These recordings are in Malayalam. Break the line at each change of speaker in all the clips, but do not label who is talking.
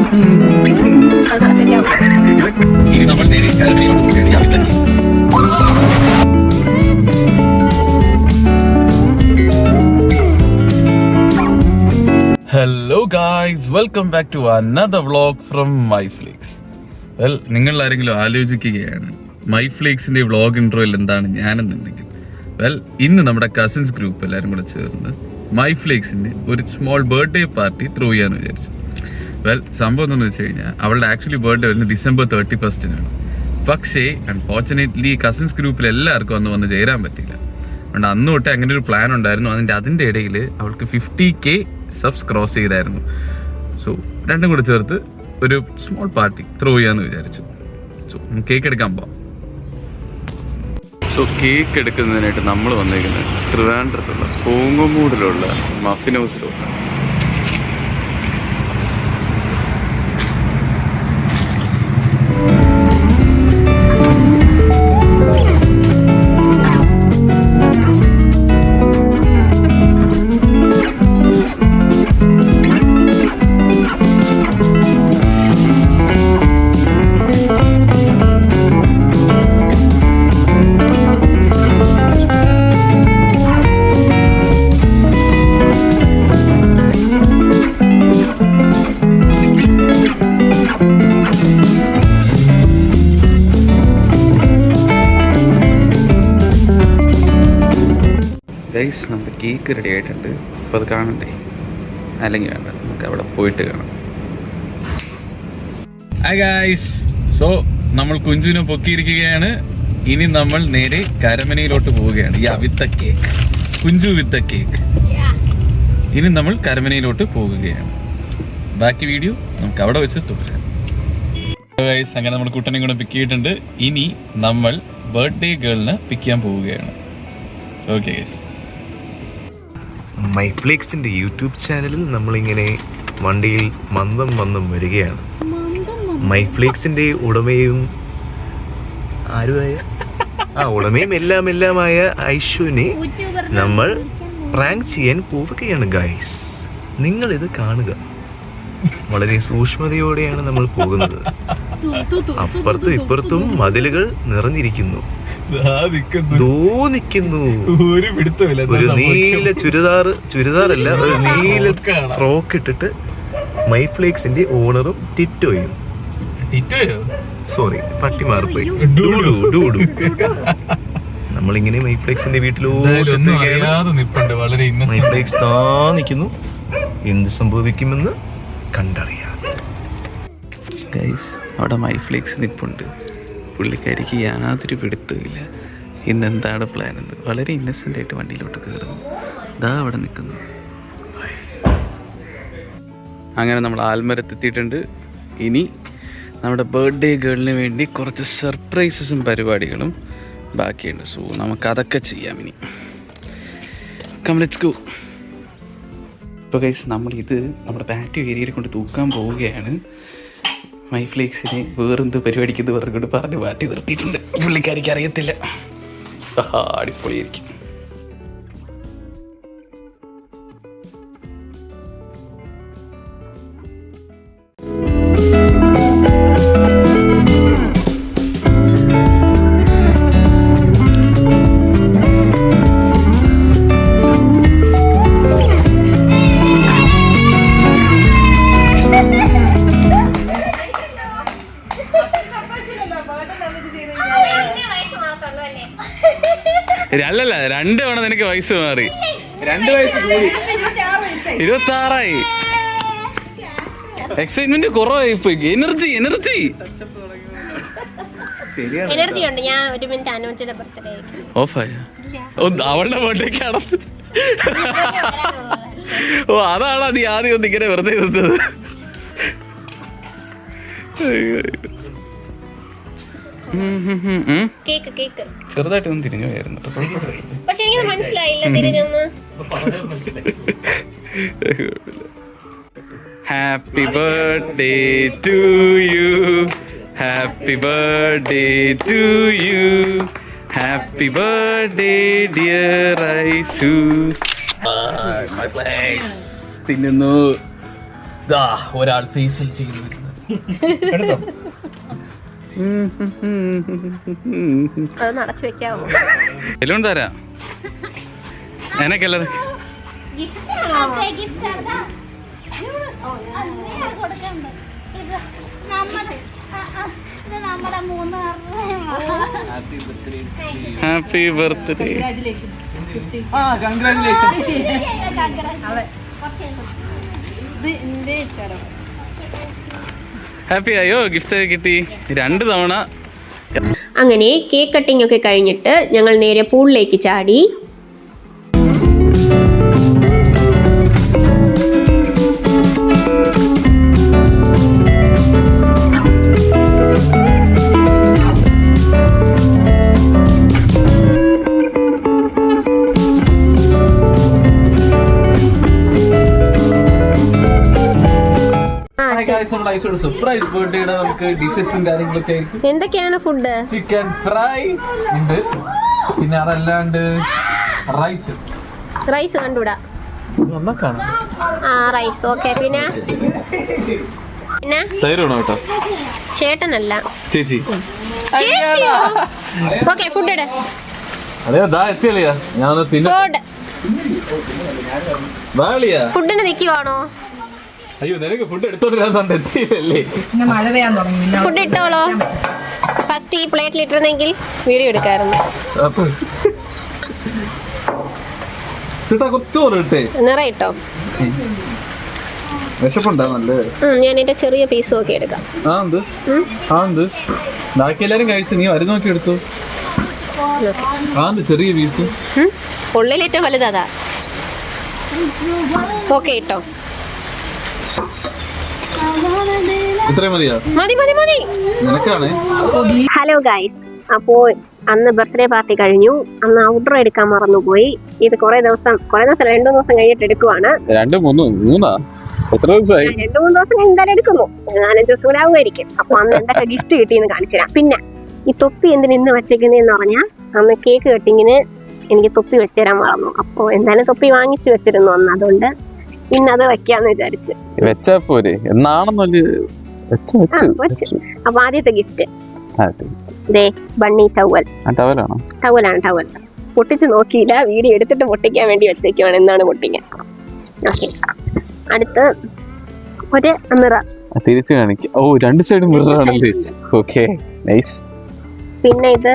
ഇനി നമ്മൾ നേരെ കരമനയിലോട്ട് പോവുകയാണ്. അവിത്തക്ക്. Hello guys, welcome back to another vlog from Myflix. Well, നിങ്ങൾ ആരെങ്കിലും ആലോചിക്കുകയാണ് മൈഫ്ലിക്സിന്റെ വ്ളോഗ് ഇൻട്രോയിൽ എന്താണ് ഞാനെന്നുണ്ടെങ്കിൽ, വെൽ, ഇന്ന് നമ്മുടെ കസിൻസ് ഗ്രൂപ്പ് എല്ലാവരും കൂടെ ചേർന്ന് മൈഫ്ലിക്സിന്റെ ഒരു സ്മോൾ ബർത്ത്ഡേ പാർട്ടി ത്രൂ ചെയ്യാന്ന് വിചാരിച്ചു. വെൽ, സംഭവം എന്താണെന്ന് വെച്ച് കഴിഞ്ഞാൽ അവളുടെ ആക്ച്വലി ബർത്ത്ഡേ വരുന്നത് December 31st. പക്ഷേ അൺഫോർച്ചുനേറ്റ്ലി കസിൻസ് ഗ്രൂപ്പിൽ എല്ലാവർക്കും അന്ന് വന്ന് ചേരാൻ പറ്റില്ല. അതുകൊണ്ട് അന്ന് തൊട്ടേ അങ്ങനെ ഒരു പ്ലാൻ ഉണ്ടായിരുന്നു. അതിൻ്റെ ഇടയിൽ അവൾക്ക് 50K സബ്സ് ക്രോസ് ചെയ്തായിരുന്നു. സോ രണ്ടും കൂടെ ചേർത്ത് ഒരു സ്മോൾ പാർട്ടി ത്രോ ചെയ്യാന്ന് വിചാരിച്ചു. സോ കേക്ക് എടുക്കാൻ പോവാം. സോ കേക്ക് എടുക്കുന്നതിനായിട്ട് നമ്മൾ വന്നിരിക്കുന്നത് ട്രിവാൻഡ്രത്തുള്ള പൂങ്ങമൂടിലുള്ള മഫിൻ ഹൗസിലുള്ള ഗൈസ്. നമ്മുടെ കേക്ക് റെഡി ആയിട്ടുണ്ട്. അപ്പോൾ അത് കാണണ്ടേ? അല്ലെങ്കിൽ വേണ്ട, നമുക്ക് അവിടെ പോയിട്ട് കാണാം. Hi guys. സോ നമ്മൾ കുഞ്ചുവിനെ പൊക്കിയിരിക്കുകയാണ്. ഇനി നമ്മൾ നേരെ കരമനയിലോട്ട് പോവുകയാണ്. With the cake, Kunju with the cake. ഇനി നമ്മൾ കരമനയിലോട്ട് പോകുകയാണ്. ബാക്കി വീഡിയോ നമുക്ക് അവിടെ വെച്ച് തുടരാം. ഗൈസ്, അങ്ങനെ നമ്മൾ കുട്ടനെ കൂടെ പിക്ക് ചെയ്തിട്ടുണ്ട്. ഇനി നമ്മൾ ബർത്ത്ഡേ ഗേളിനെ പിക്ക് ചെയ്യാൻ പോവുകയാണ്. Okay guys.
മൈഫ്ലിക്സിൻ്റെ യൂട്യൂബ് ചാനലിൽ നമ്മളിങ്ങനെ വണ്ടിയിൽ മന്ദം വരികയാണ്. മൈഫ്ലിക്സിൻ്റെ ഉടമയും ഉടമയും എല്ലാമായ ഐഷുവിനെ നമ്മൾ പ്രാങ്ക് ചെയ്യാൻ പോവുകയാണ് ഗൈസ്. നിങ്ങളിത് കാണുക. വളരെ സൂക്ഷ്മതയോടെയാണ് നമ്മൾ പോകുന്നത്. അപ്പുറത്തും ഇപ്പുറത്തും മതിലുകൾ നിറഞ്ഞിരിക്കുന്നു. ഒരു നീല ചുരിദാറല്ല, ഒരു നീല ഫ്രോക്ക് ഇട്ടിട്ട് മൈഫ്ലിക്സിന്റെ ഓണറും ടിറ്റോയും, സോറി പട്ടി മാറിപ്പോയി, ഡൂഡു. നമ്മളിങ്ങനെ മൈഫ്ലിക്സിന്റെ വീട്ടിലോട്ട് മൈഫ്ലിക്സ് നിൽക്കുന്നു. എന്ത് സംഭവിക്കുമെന്ന് കണ്ടറിയാം ഗൈസ്. അവിടെ മൈഫ്ലിക്സ് നിൽപ്പുണ്ട്. പുള്ളിക്കാരിക്ക് യാതൊരു പിടുത്തമില്ല ഇന്നെന്താണ് പ്ലാൻ എന്ന്. വളരെ ഇന്നസെൻ്റ് ആയിട്ട് വണ്ടിയിലോട്ട് കയറുന്നു. ദാ അവിടെ നിൽക്കുന്നു. അങ്ങനെ നമ്മൾ ആൽമരത്തെത്തിയിട്ടുണ്ട്. ഇനി നമ്മുടെ ബർത്ത്ഡേ ഗേളിന് വേണ്ടി കുറച്ച് സർപ്രൈസസും പരിപാടികളും ബാക്കിയുണ്ട്. സോ നമുക്കതൊക്കെ ചെയ്യാം ഇനി. Come let's go. ഇപ്പോൾ ഗൈസ്, നമ്മളിത് നമ്മുടെ പാറ്റോ ഏരിയയിൽ കൊണ്ട് തൂക്കാൻ പോവുകയാണ്. മൈഫ്ലിക്സിനെ വേറെന്ത് പരിപാടിക്കുന്നത് പറഞ്ഞുകൊണ്ട് പറഞ്ഞ് മാറ്റി നിർത്തിയിട്ടുണ്ട്. പുള്ളിക്കാരിക്ക് അറിയത്തില്ല. അടിപൊളിയായിരിക്കും. അല്ലല്ല, 2 തവണ നിനക്ക് വയസ്സ് മാറി. 2 വയസ്സ് കൂടി 26 എക്സൈറ്റ്മെന്റ് കുറവായി പോയി. എനർജി
ഉണ്ട്. ഞാൻ 1 മിനിറ്റ് അനുവദിച്ചത് ബർത്ത്ഡേ
ഓഫായ അവളുടെ ബർത്ത്ഡേക്ക് അടച്ച്. ഓ, അതാണ് നീ ആദ്യം ഒന്ന് ഇങ്ങനെ വെറുതെ നിർത്തത്. ചെറുതായിട്ട് ഒന്ന് തിരിഞ്ഞു പോയായിരുന്നു.
പക്ഷെ എനിക്ക് മനസ്സിലായില്ല തിരിഞ്ഞൊന്ന്.
Happy birthday to you, happy birthday to you, happy birthday dear Aisu. തിന്നുന്നു.
ഒരാൾ ഫേസിൽ ചെയ്തു
അത് നടച്ചു വെക്കാവോ?
ബലൂൺ തരാം എനക്കെല്ലാം ഹാപ്പി ബർത്ത്ഡേ. ഹാപ്പി ആയോ? ഗിഫ്റ്റ് കിട്ടി 2 തവണ.
അങ്ങനെ കേക്ക് കട്ടിംഗ് ഒക്കെ കഴിഞ്ഞിട്ട് ഞങ്ങൾ നേരെ പൂളിലേക്ക് ചാടി.
സർപ്രൈസ് ബർത്ത്ഡേയുടെ നമുക്ക് ഡിഷസും കാര്യങ്ങളൊക്കെ ആയിരിക്കും.
എന്തൊക്കെയാണ് ഫുഡ്?
ചിക്കൻ ഫ്രൈ ഉണ്ട്, പിന്നെ അതല്ലാണ്ട്
റൈസ് കണ്ടുകൂടാ. Rice okay. പിന്നെ
തൈരാണോ കേട്ടോ?
ചേട്ടനല്ല
ചേച്ചി.
ഓക്കെ ഫുഡ് ഇട്.
അതെ എത്തിയല്ലയാ ഞാൻ
ഫുഡിന് നിൽക്കുവാണോ?
അയ്യോ നിനക്ക് ഫുഡ് എടുത്തോണ്ടിരാന്നോണ്ട് എത്തിയില്ലല്ലേ?
ഫുഡ് ഇട്ടോളോ. ഫസ്റ്റ് ഈ പ്ലേറ്റിൽ ഇട്ടിരുന്നെങ്കിൽ വീഡിയോ എടുക്കാറുണ്ട്.
ചേട്ടാ കുറച്ച് ചോറ് ഇട്ടേ.
നിറയിട്ടോ.
വിശപ്പുണ്ടാ നല്ല?
ഞാൻ എന്റെ ചെറിയ പീസ് നോക്കി എടുക്കാം.
ബാക്കി എല്ലാരും കഴിച്ചു, നീ വരി നോക്കി എടുത്തു. ചെറിയ പീസ്
ഉള്ളിലേറ്റവും വലുതാ. ഓക്കെ ഇട്ടോ.
ഇത്രയും മതിയാ?
മതി മതി മതി.
നിനക്കാണ്.
ഹലോ ഗൈസ്, അപ്പോൾ അന്ന് ബർത്ത്ഡേ പാർട്ടി കഴിഞ്ഞു. അന്ന് ഔട്ട്ഡോർ എടുക്കാൻ മറന്നുപോയി. ഇത് കുറെ ദിവസം 2 ദിവസം കഴിഞ്ഞിട്ട് എടുക്കുവാണ്.
2-3 ദിവസമായി.
2-3 ദിവസം കഴിഞ്ഞ് എന്തായാലും എടുക്കുന്നു. 4-5 ദിവസം കൂടെ ആവുമായിരിക്കും. അപ്പൊ അന്ന് എന്തൊക്കെ ഗിഫ്റ്റ് കിട്ടിയെന്ന് കാണിച്ചുതരാം. പിന്നെ ഈ തൊപ്പി എന്തിന് ഇന്ന് വെച്ചേക്കുന്നതെന്ന് പറഞ്ഞാൽ അന്ന് കേക്ക് കട്ടിങ്ങിന് എനിക്ക് തൊപ്പി വെച്ചുതരാൻ മറന്നു. അപ്പോൾ എന്തായാലും തൊപ്പി വാങ്ങിച്ചു വെച്ചിരുന്നു അന്ന്, അതുകൊണ്ട് പിന്നെ അത് വെക്കാന്ന് വിചാരിച്ചു.
വെച്ചാ പോരെ എന്നാണെന്നല്ലേ.
അപ്പൊ ആദ്യത്തെ ഗിഫ്റ്റ് ബണ്ണി ടവലാണ്. പൊട്ടിച്ച് നോക്കിയില്ല, വീഡിയോ എടുത്തിട്ട് പൊട്ടിക്കാൻ വേണ്ടി വെച്ചേക്കുവാണ്. എന്നാണ് പൊട്ടിക്കാൻ. ഓക്കെ. അടുത്ത് ഒരു മിറർ
തിരിച്ചു കാണിക്കാം. 2 സൈഡും മിറർ ആണല്ലേ. Okay nice.
പിന്നെ ഇത്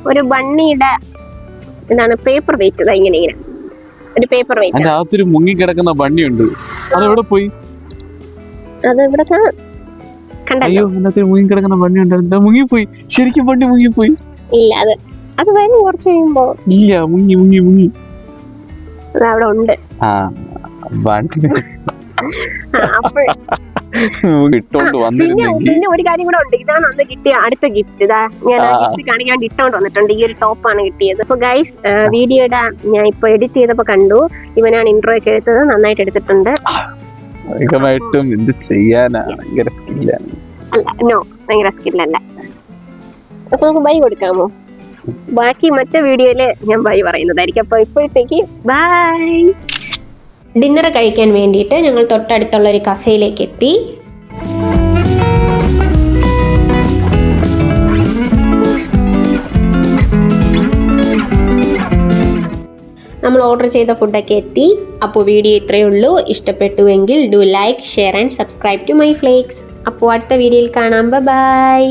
ഒരു ബണ്ണിയുടെ എന്താണ് പേപ്പർ വെയിറ്റ്. ഇങ്ങനെ ഒരു പേപ്പർ വെയിറ്റ്.
അതിന്റെ അകത്തൊരു മുങ്ങി കിടക്കുന്ന ബണ്ണിയുണ്ട്. അതെവിടെ പോയി?
അത് ഇവിടെ
അയ്യോ, അതിനകത്ത് മുങ്ങി കിടക്കുന്ന ബണ്ണിയുണ്ട്. മുങ്ങിപ്പോയി. ശരിക്കും ബണ്ണി മുങ്ങിപ്പോയി.
ഇല്ല, അത് വരും കുറച്ച് കഴിയുമ്പോ.
ഇല്ല, മുങ്ങി
അത് അവിടെ ഉണ്ട്. പിന്നെ ഒരു കാര്യം കൂടെ ഉണ്ട്. ഇതാണ് അന്ന് കിട്ടിയ അടുത്ത ഗിഫ്റ്റ്. ഇതാ ഞാൻ ഗിഫ്റ്റ് കാണിക്കാൻ വേണ്ടി ഇട്ടോണ്ട് വന്നിട്ടുണ്ട്. ഈ ഒരു ടോപ്പാണ് കിട്ടിയത്. അപ്പൊ ഗൈസ്, വീഡിയോയുടെ ഞാൻ ഇപ്പൊ എഡിറ്റ് ചെയ്തപ്പോ കണ്ടു ഇവനാണ് ഇൻട്രോ ഒക്കെ എടുത്തത്. നന്നായിട്ട് എടുത്തിട്ടുണ്ട്.
എന്ത് ചെയ്യാനാ, ഭയങ്കര സ്കില്ലാണ്.
ഭയങ്കര സ്കില്ലല്ല. അപ്പൊ നമുക്ക് ബൈ കൊടുക്കാമോ? ബാക്കി മറ്റേ വീഡിയോയില് ഞാൻ ബൈ പറയുന്നതായിരിക്കും. അപ്പൊ ഇപ്പോഴത്തേക്ക് ബൈ. ഡിന്നർ കഴിക്കാൻ വേണ്ടിയിട്ട് ഞങ്ങൾ തൊട്ടടുത്തുള്ള ഒരു കഫേയിലേക്ക് എത്തി. നമ്മൾ ഓർഡർ ചെയ്ത ഫുഡൊക്കെ എത്തി. അപ്പോൾ വീഡിയോ ഇത്രയേ ഉള്ളൂ. ഇഷ്ടപ്പെട്ടുവെങ്കിൽ do like, share and subscribe to Myflix. അപ്പോൾ അടുത്ത വീഡിയോയിൽ കാണാം. ബൈ.